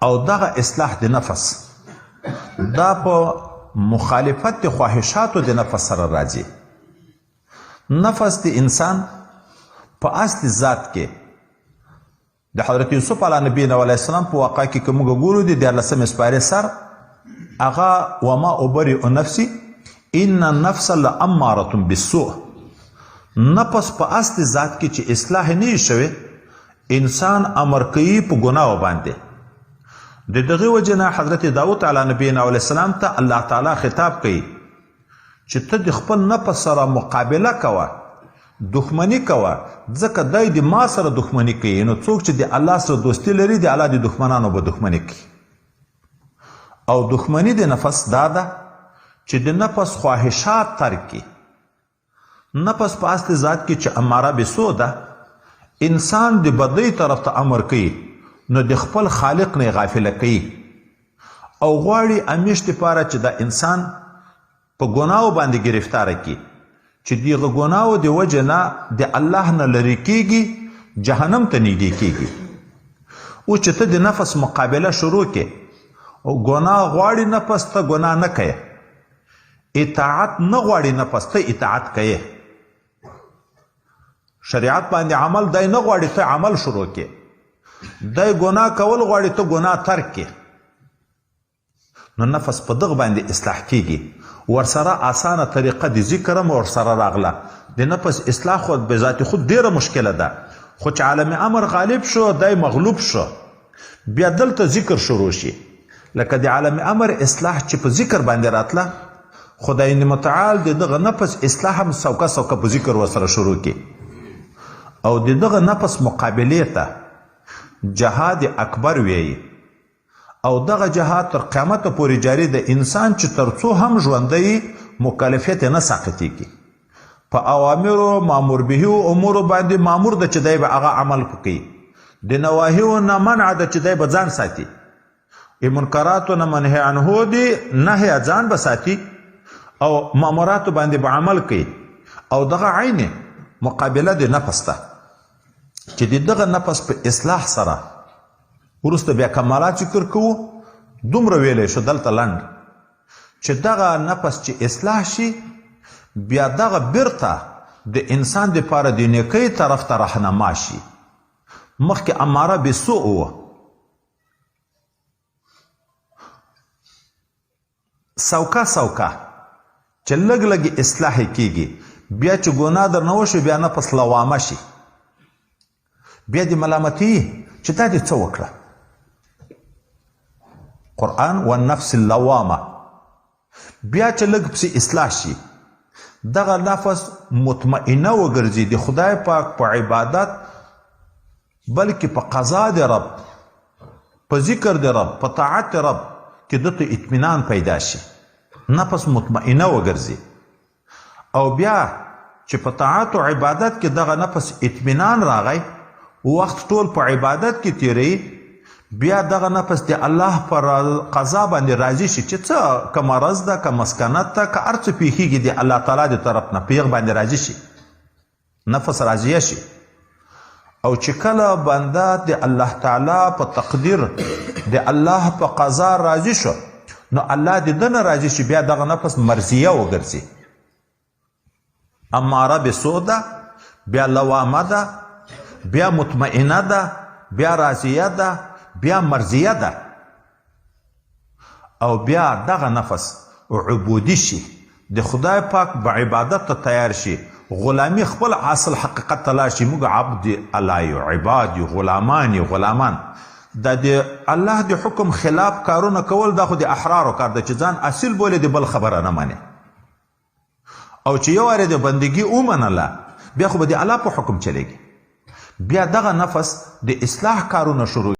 او دغه اصلاح د نفس دا په مخالفت د خواهشاتو د نفس سره راځي. نفس د انسان په اصل ذات کې د حضرت یوسف علیه نبی علیه السلام په واقع کې که موږ ګورو د 14 سپارې سر هغه وما ابرئ نفسي ان النفس لاماره بالسوء. نفس په اصل ذات کې چې اصلاح نه شوی انسان امر کوي په ګناه باندې. د دغه وجنه حضرت داود علیه نبی علیه السلام ته الله تعالی خطاب کوي چې ته د خپل نفس سره مقابله کوه، دښمني کوه، ځکه دی د ما سره دښمني کوي. نو څوک چې د الله سره دوستي لري د الله د دښمنانو به دښمني کوي. او دښمني د نفس دا ده چې د نفس خواهشات ترک کړي. نفس په اصل ذات کې چې اماره بالسوء ده، انسان د بدۍ طرف ته امر کوي نو د خپل خالق نه غافله کوي او غواړي همیش دپاره چې دا انسان په ګناهو باندې گرفتاره کړي چې دغه ګناهو د وجې نه د الله نه لرې کیږي، جهنم ته نږدې کیږي. اوس چې ته د نفس مقابله شروع کړې او ګناه غواړي نفس ته ګناه نه کوې، اطاعت نه غواړي نفس ته اطاعت کوې، شریعت باندې عمل دی نه غواړي ته عمل شروع کړې، دی ګناه کول غواړي ته ګناه ترک کړې، نو نفس په دغه باندې اصلاح کیږي. ورسره اسانه طریقه د ذکر هم ورسره راغله. د نفس اصلاح خود به ذات خود ډیره مشکله ده، خو چې عالم امر غالب شو دی مغلوب شو بیا دلته ذکر شروع شي. لکه د عالم امر اصلاح چې په ذکر باندې راتله، خدای متعال د دغه نفس اصلاح هم سوکه سوکه په ذکر ورسره شروع کړي او د دغه نفس مقابلې ته جهاد اکبر ویي. او دغه جهاد تر قیامت پورې جاری د انسان چې ترڅو هم ژوندی مکلفیت نه ساقطیږي. په اوامرو مامور به امور باندې مامور د چې دی به هغه عمل کوي، د نواهیو نه منع د چې دی به ځان ساتي، منکراتو نه منهی عنه دی نهی ځان به ساتي او ماموراتو باندې به عمل کوي. او دغه عین مقابله د نفس ته چې دغه نفس په اصلاح سره وروسته بیا کمالات ذکر کوو. دومره ویلی شو دلته لنډ چې دغه نفس چې اصلاح شي بیا دغه بیرته د انسان دپاره د نیکۍ طرف ته رهنما شي. مخکې اماره بالسوء وه، سوکه سوکه چې لږ لږ اصلاح کیږي، بیا چې ګناه در نه وشي بیا نفس لوامه شي، بیا د ملامتي چې دا دې څه وکړه. قرآن والنفس اللوامه بیا چې لږ پسې اصلاح شي دغه نفس مطمئنه وګرځي د خدای پاک په عبادت، بلکې په قضا د رب، په ذکر د رب، په طاعت د رب کې دته اطمینان پیدا شي، نفس مطمئنه وګرځي. او بیا چې په طاعت او عبادت کې دغه نفس اطمینان راغی، وخت ټول په عبادت کې تیری، بیا دغه نفس د الله پر قضا باندې راضي شي چې څه که مرض ده، که مسکنت ده، که هر څه پیښیږي د الله تعالی د طرف نه پیغ باندې راضي شي، نفس راضیه شي. او چې کله بنده د الله تعالی په تقدیر د الله په قضا راضي شو نو الله د ده نه راضي شي، بیا دغه نفس مرضیه وګرځي. اماره بالسوء ده، بیا لوامه ده، بیا مطمئنه ده، بیا راضیه ده، بیا مرضیه ده. او بیا دغه نفس عبودی شي، د خدای پاک به عبادت ته تیار شي، غلامی خپل اصل حقیقت ته لاړ شي. موږ عبد الله یو، عباد یو، غلامان یو. غلامان د الله د حکم خلاف کارونه کول دا خو د احرارو کار ده چې ځان اصیل بولې د بل خبره نه منې. او چې یو وارې د بندګي ومنله بیا خو به د الله په حکم چلیږي. بیا دغه نفس د اصلاح کارونه شروع